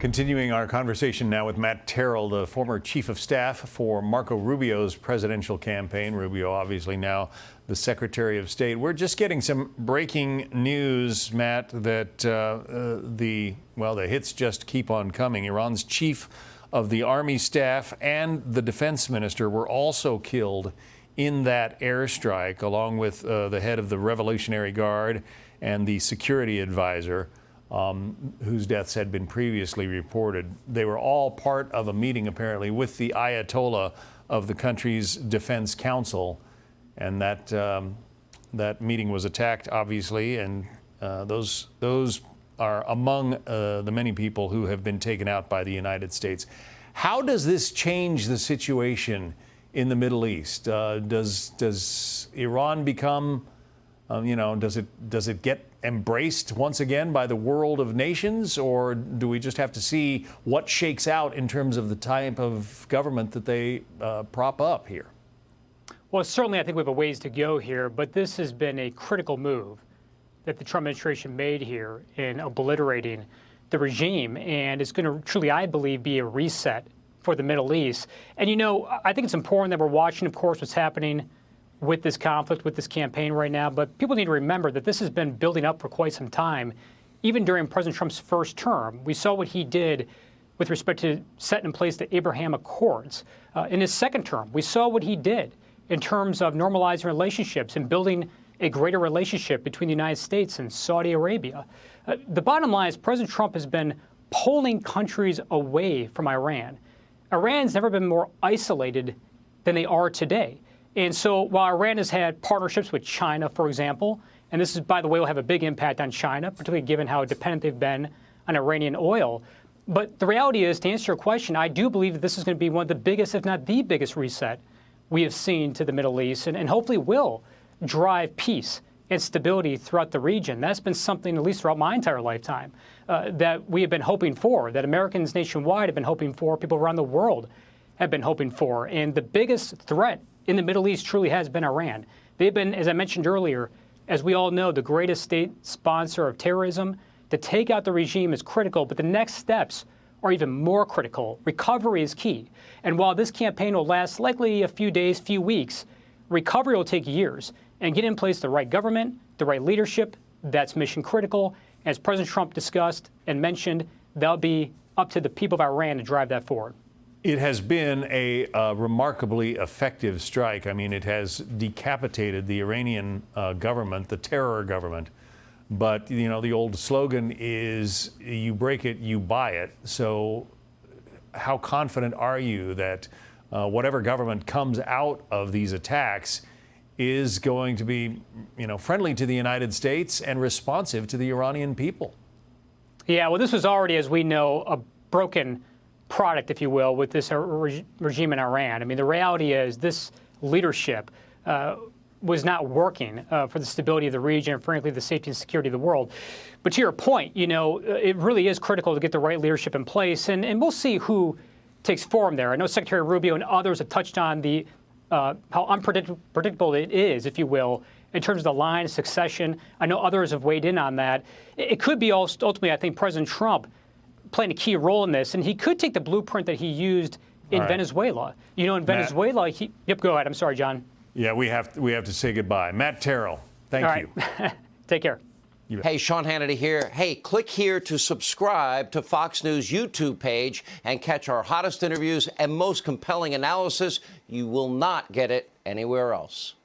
Continuing our conversation now with Matt Terrill, the former chief of staff for Marco Rubio's presidential campaign. Rubio, obviously now the Secretary of State. We're just getting some breaking news, Matt, that the hits just keep on coming. Iran's chief of the army staff and the defense minister were also killed in that airstrike, along with the head of the Revolutionary Guard and the security advisor, whose deaths had been previously reported. They were all part of a meeting, apparently, with the Ayatollah of the country's defense council, and that meeting was attacked, obviously, and those are among the many people who have been taken out by the United States. How does this change the situation in the Middle East? Does Iran become, does it get embraced once again by the world of nations, or do we just have to see what shakes out in terms of the type of government that they prop up here? Well, certainly I think we have a ways to go here, but this has been a critical move that the Trump administration made here in obliterating the regime, and it's going to truly, I believe, be a reset for the Middle East. And, I think it's important that we're watching, of course, what's happening with this conflict, with this campaign right now. But people need to remember that this has been building up for quite some time. Even during President Trump's first term, we saw what he did with respect to setting in place the Abraham Accords. In his second term, we saw what he did in terms of normalizing relationships and building a greater relationship between the United States and Saudi Arabia. The bottom line is President Trump has been pulling countries away from Iran. Iran's never been more isolated than they are today. And so while Iran has had partnerships with China, for example, and this is, by the way, will have a big impact on China, particularly given how dependent they've been on Iranian oil. But the reality is, to answer your question, I do believe that this is going to be one of the biggest, if not the biggest reset we have seen to the Middle East, and hopefully will drive peace and stability throughout the region. That's been something, at least throughout my entire lifetime, that we have been hoping for, that Americans nationwide have been hoping for, people around the world have been hoping for. And the biggest threat in the Middle East truly has been Iran. They've been, as I mentioned earlier, as we all know, the greatest state sponsor of terrorism. To take out the regime is critical, but the next steps are even more critical. Recovery is key. And while this campaign will last likely a few days, few weeks, recovery will take years. And get in place the right government, the right leadership, that's mission critical. As President Trump discussed and mentioned, that'll be up to the people of Iran to drive that forward. It has been a remarkably effective strike. I mean, it has decapitated the Iranian government, the terror government. But, the old slogan is, you break it, you buy it. So how confident are you that whatever government comes out of these attacks is going to be, friendly to the United States and responsive to the Iranian people? Yeah, well, this was already, as we know, a broken product, if you will, with this regime in Iran. I mean, the reality is this leadership was not working for the stability of the region and, frankly, the safety and security of the world. But to your point, it really is critical to get the right leadership in place, and we'll see who takes form there. I know Secretary Rubio and others have touched on the how unpredictable it is, if you will, in terms of the line of succession. I know others have weighed in on that. It could be ultimately, I think, President Trump playing a key role in this, and he could take the blueprint that he used in Venezuela. In Venezuela, Yep, go ahead. I'm sorry, John. Yeah, we have to say goodbye. Matt Terrill, thank you. Take care. Hey, Sean Hannity here. Hey, click here to subscribe to Fox News YouTube page and catch our hottest interviews and most compelling analysis. You will not get it anywhere else.